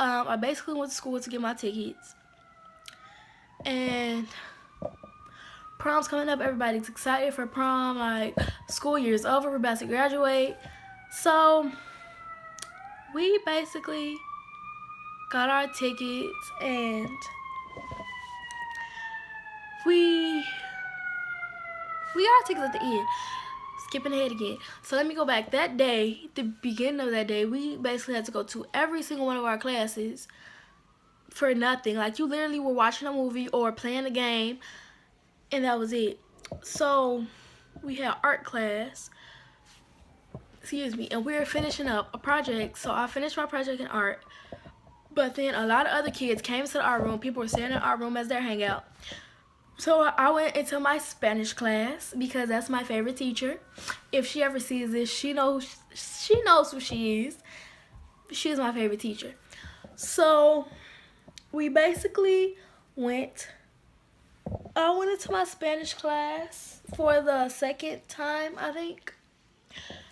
I basically went to school to get my tickets. And prom's coming up. Everybody's excited for prom. Like, school year's over. We're about to graduate. So, we basically got our tickets and we got our tickets at the end. Skipping ahead again. So let me go back. That day, the beginning of that day, we basically had to go to every single one of our classes for nothing. Like, you literally were watching a movie or playing a game, and that was it. So we had art class, excuse me, and we were finishing up a project. So I finished my project in art, but then a lot of other kids came to the art room. People were staying in the art room as their hangout. So I went into my Spanish class because that's my favorite teacher. If she ever sees this, she knows who she is. She's my favorite teacher. So we basically I went into my Spanish class for the second time, I think.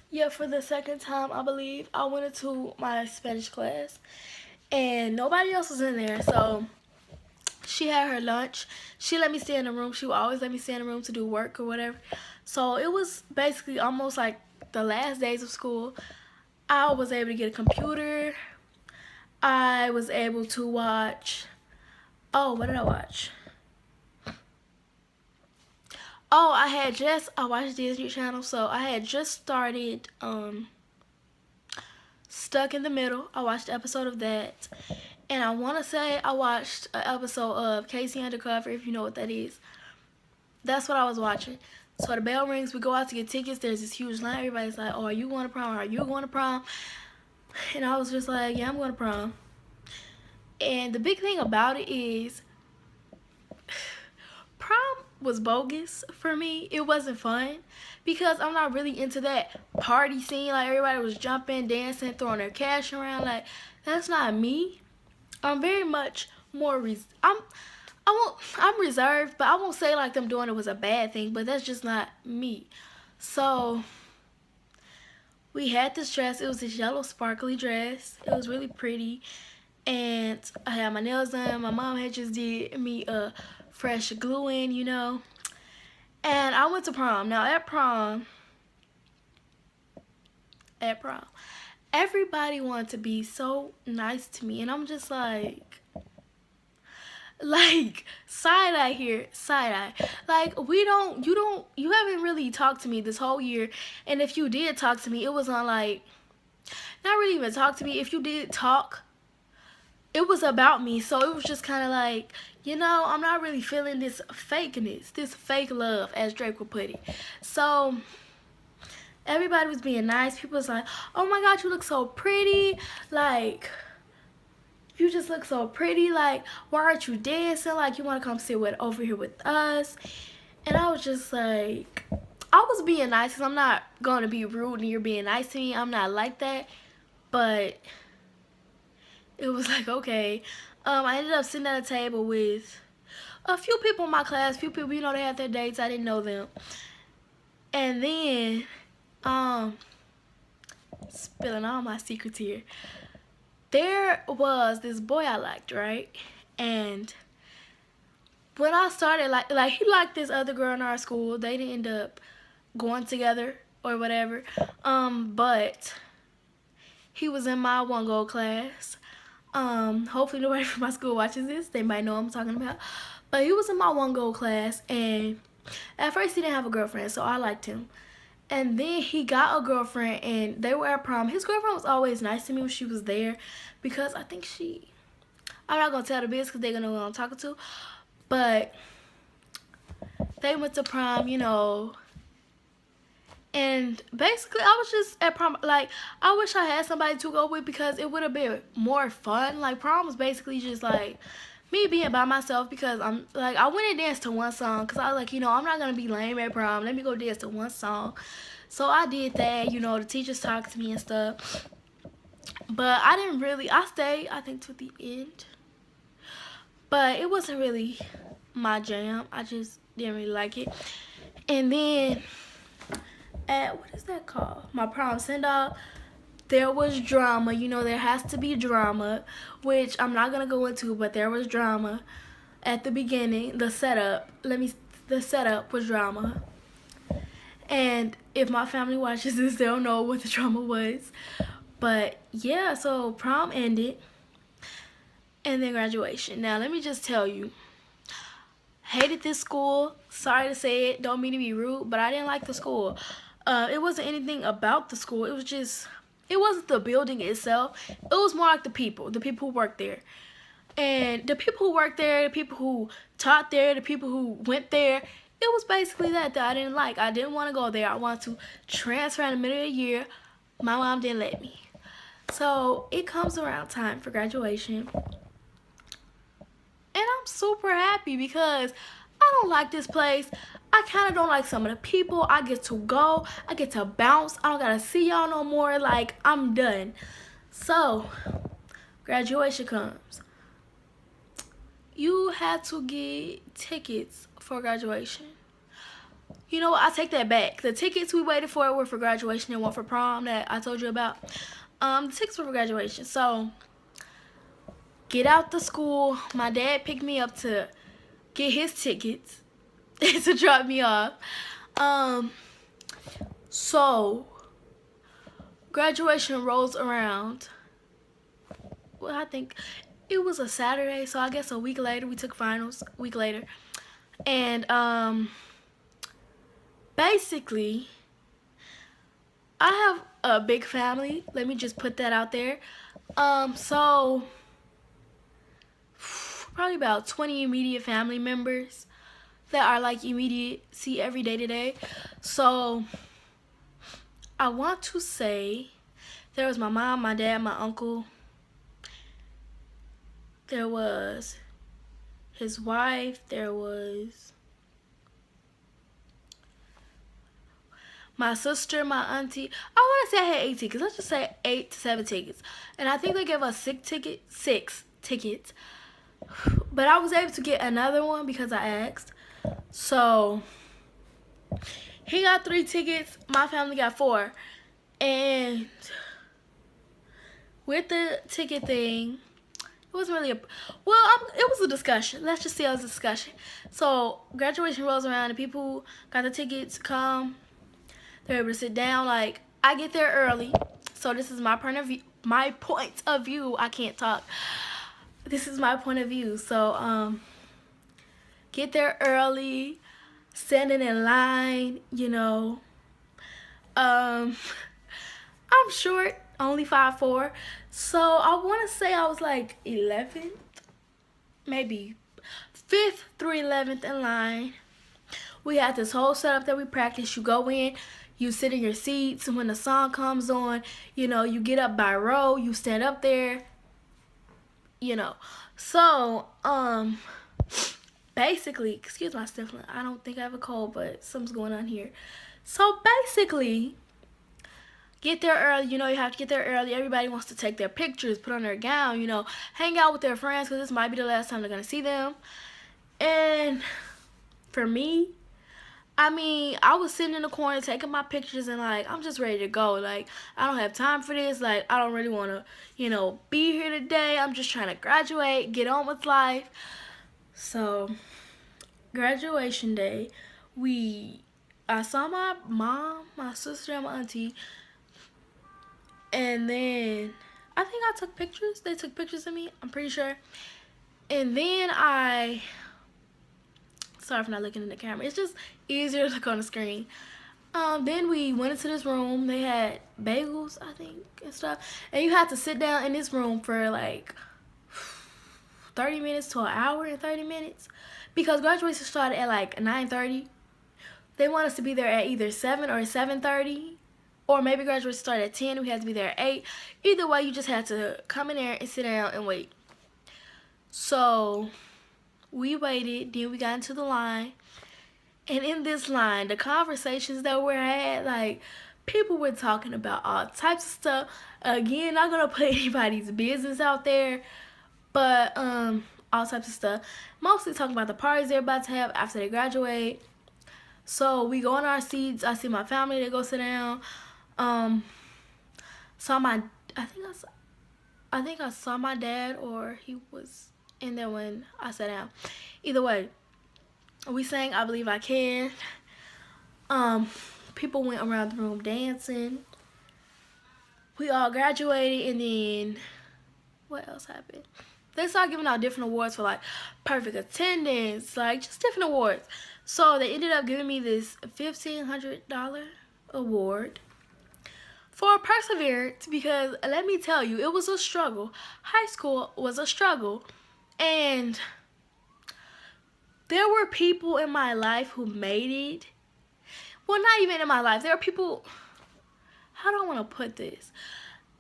Yeah, for the second time, I believe. I went into my Spanish class and nobody else was in there. So she had her lunch. She let me stay in the room. She would always let me stay in the room to do work or whatever. So it was basically almost like the last days of school. I was able to get a computer. I was able to watch, oh, what did I watch? Oh, I watched Disney Channel, so I had just started Stuck in the Middle. I watched an episode of that. And I want to say I watched an episode of Casey Undercover, if you know what that is. That's what I was watching. So the bell rings, we go out to get tickets. There's this huge line. Everybody's like, oh, are you going to prom? Are you going to prom? And I was just like, yeah, I'm going to prom. And the big thing about it is prom was bogus for me. It wasn't fun because I'm not really into that party scene. Like, everybody was jumping, dancing, throwing their cash around. Like, that's not me. I'm very much more I'm reserved, but I won't say like them doing it was a bad thing, but that's just not me. So we had this dress. It was this yellow sparkly dress. It was really pretty, and I had my nails done. My mom had just did me a fresh glue in, you know. And I went to prom. Now at prom, everybody wanted to be so nice to me, and I'm just like side eye here, side eye. Like, you haven't really talked to me this whole year, and if you did talk to me, it was on like, not really even talk to me. If you did talk, it was about me. So it was just kind of like, you know, I'm not really feeling this fakeness, this fake love, as Drake would put it. So everybody was being nice. People was like, oh my God, you look so pretty. Like, you just look so pretty. Like, why aren't you dancing? Like, you want to come sit over here with us? And I was just like, I was being nice because I'm not going to be rude and you're being nice to me. I'm not like that. But it was like, okay. I ended up sitting at a table with a few people in my class. Few people, you know, they had their dates. I didn't know them. And then, spilling all my secrets here. There was this boy I liked, right? And when I started, like he liked this other girl in our school. They didn't end up going together or whatever. But he was in my one gold class. Hopefully nobody from my school watches this. They might know what I'm talking about. But he was in my one gold class, and at first he didn't have a girlfriend, so I liked him. And then he got a girlfriend, and they were at prom. His girlfriend was always nice to me when she was there, because I think I'm not going to tell the business because they're going to know who I'm talking to. But they went to prom, you know. And basically, I was just at prom. Like, I wish I had somebody to go with because it would have been more fun. Like, prom was basically just like me being by myself because I'm like, I went and danced to one song because I was like, you know, I'm not going to be lame at prom. Let me go dance to one song. So I did that, you know, the teachers talked to me and stuff. But I stayed, I think, to the end. But it wasn't really my jam. I just didn't really like it. And then at, what is that called? My prom send-off. there was drama. You know, there has to be drama, which I'm not gonna go into, but there was drama at the beginning. The setup was drama. And if my family watches this, they'll know what the drama was. But yeah, so prom ended and then graduation. Now, let me just tell you, hated this school. Sorry to say it, don't mean to be rude, but I didn't like the school. It wasn't anything about the school. It wasn't the building itself. It was more like the people who worked there. And the people who worked there, the people who taught there, the people who went there, it was basically that I didn't like. I didn't want to go there. I wanted to transfer in the middle of the year. My mom didn't let me. So it comes around time for graduation. And I'm super happy because I don't like this place. I kind of don't like some of the people. I get to go. I get to bounce. I don't got to see y'all no more. Like, I'm done. So, graduation comes. You had to get tickets for graduation. You know what? I take that back. The tickets we waited for were for graduation and one for prom that I told you about. The tickets were for graduation. So, get out the school. My dad picked me up to get his tickets to drop me off. So, graduation rolls around. Well, I think it was a Saturday, so I guess a week later we took finals. A week later, and basically, I have a big family. Let me just put that out there. So probably about 20 immediate family members that are like immediate, see every day to day. So I want to say there was my mom, my dad, my uncle. There was his wife. There was my sister, my auntie. I want to say I had 8 tickets. Let's just say 8 to 7 tickets. And I think they gave us 6 tickets. But I was able to get another one because I asked. So he got 3 tickets. My family got 4. And with the ticket thing, it wasn't really it was a discussion. Let's just say it was a discussion. So graduation rolls around and people who got the tickets come. They're able to sit down. Like, I get there early. So this is my point of view. I can't talk. This is my point of view. So get there early, standing in line, you know. I'm short, only 5'4". So I want to say I was like 11th, maybe 5th through 11th in line. We had this whole setup that we practiced. You go in, you sit in your seats, and when the song comes on, you know, you get up by row, you stand up there, you know. So, basically, excuse my sniffling. I don't think I have a cold, but something's going on here. So basically, get there early. You know, you have to get there early. Everybody wants to take their pictures, put on their gown, you know, hang out with their friends because this might be the last time they're going to see them. And for me, I mean, I was sitting in the corner taking my pictures and, like, I'm just ready to go. Like, I don't have time for this. Like, I don't really want to, you know, be here today. I'm just trying to graduate, get on with life. So, graduation day, I saw my mom, my sister, and my auntie. And then I think I took pictures. They took pictures of me, I'm pretty sure. And then sorry for not looking in the camera. It's just easier to look on the screen. Then we went into this room. They had bagels, I think, and stuff. And you had to sit down in this room for like 30 minutes to an hour and 30 minutes. Because graduation started at like 9:30. They want us to be there at either 7 or 7:30. Or maybe graduation started at 10. We had to be there at 8. Either way, you just had to come in there and sit down and wait. So we waited. Then we got into the line. And in this line, the conversations that were had, like, people were talking about all types of stuff. Again, not going to put anybody's business out there. But all types of stuff. Mostly talking about the parties they're about to have after they graduate. So we go in our seats. I see my family. They go sit down. saw my, I think I think I saw my dad, or he was in there when I sat down. Either way, we sang I Believe I Can. People went around the room dancing. We all graduated, and then what else happened? They started giving out different awards for like perfect attendance, like just different awards. So they ended up giving me this $1,500 award for perseverance, because let me tell you, it was a struggle. High school was a struggle, and there were people in my life who made it. Well, not even in my life. There are people, how do I want to put this?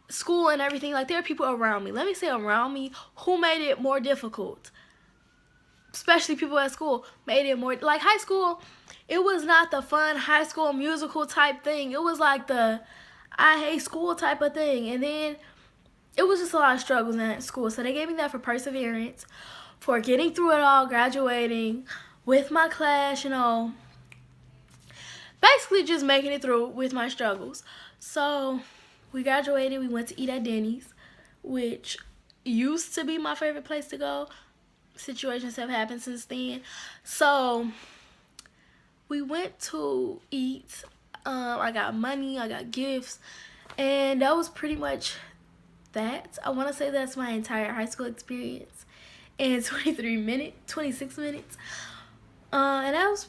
School and everything, like there are people around me. Let me say around me who made it more difficult. Especially people at school made it more, like high school, it was not the fun High School Musical type thing. It was like the I hate school type of thing. And then it was just a lot of struggles in school. So they gave me that for perseverance, for getting through it all, graduating with my class, you know, basically just making it through with my struggles. So we graduated, we went to eat at Denny's, which used to be my favorite place to go. Situations have happened since then. So we went to eat. I got money, I got gifts, and that was pretty much that. I want to say that's my entire high school experience in 26 minutes. And that was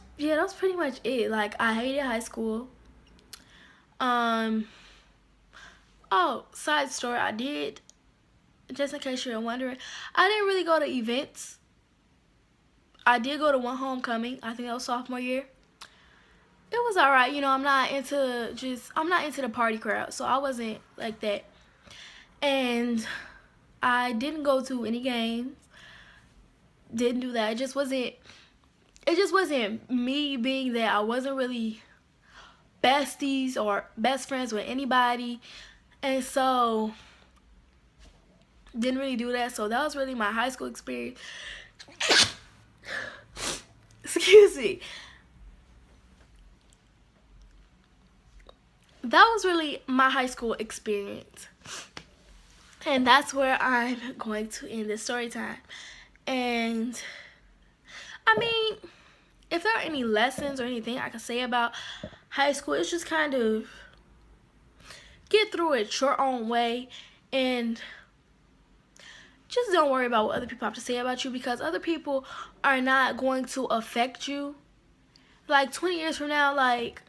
pretty much it. Like, I hated high school. Oh, side story, I did, just in case you're wondering, I didn't really go to events. I did go to one homecoming. I think that was sophomore year. It was alright, you know, I'm not into the party crowd, so I wasn't like that. And I didn't go to any games. Didn't do that. It just wasn't me being there. I wasn't really besties or best friends with anybody. And so, didn't really do that. So that was really my high school experience. Excuse me. That was really my high school experience. And that's where I'm going to end this story time. And, I mean, if there are any lessons or anything I can say about high school, it's just kind of get through it your own way, and just don't worry about what other people have to say about you, because other people are not going to affect you. Like 20 years from now, like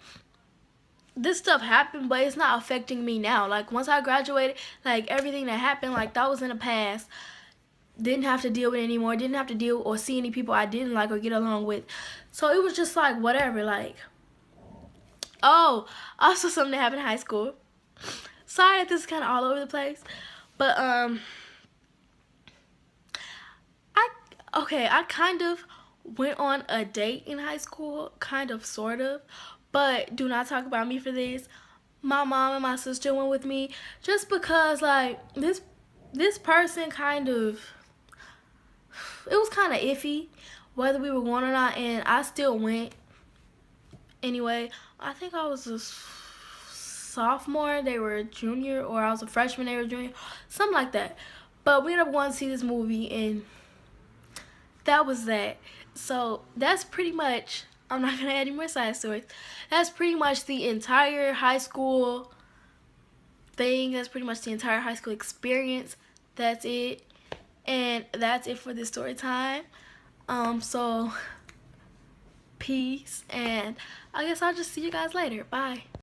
this stuff happened, but it's not affecting me now. Like once I graduated, like everything that happened, like that was in the past. Didn't have to deal with it anymore. Didn't have to deal or see any people I didn't like or get along with. So it was just like whatever. Like, oh, also something that happened in high school. Sorry that this is kind of all over the place, but I kind of went on a date in high school, kind of, sort of, but do not talk about me for this. My mom and my sister went with me just because, like, this person kind of, it was kind of iffy whether we were going or not, and I still went anyway. I think I was a sophomore, they were a junior, or I was a freshman, they were a junior, something like that. But we ended up going to see this movie, and that was that. So that's pretty much, I'm not gonna add any more side stories. That's pretty much the entire high school thing. That's pretty much the entire high school experience. That's it. And that's it for this story time. So peace, and I guess I'll just see you guys later. Bye.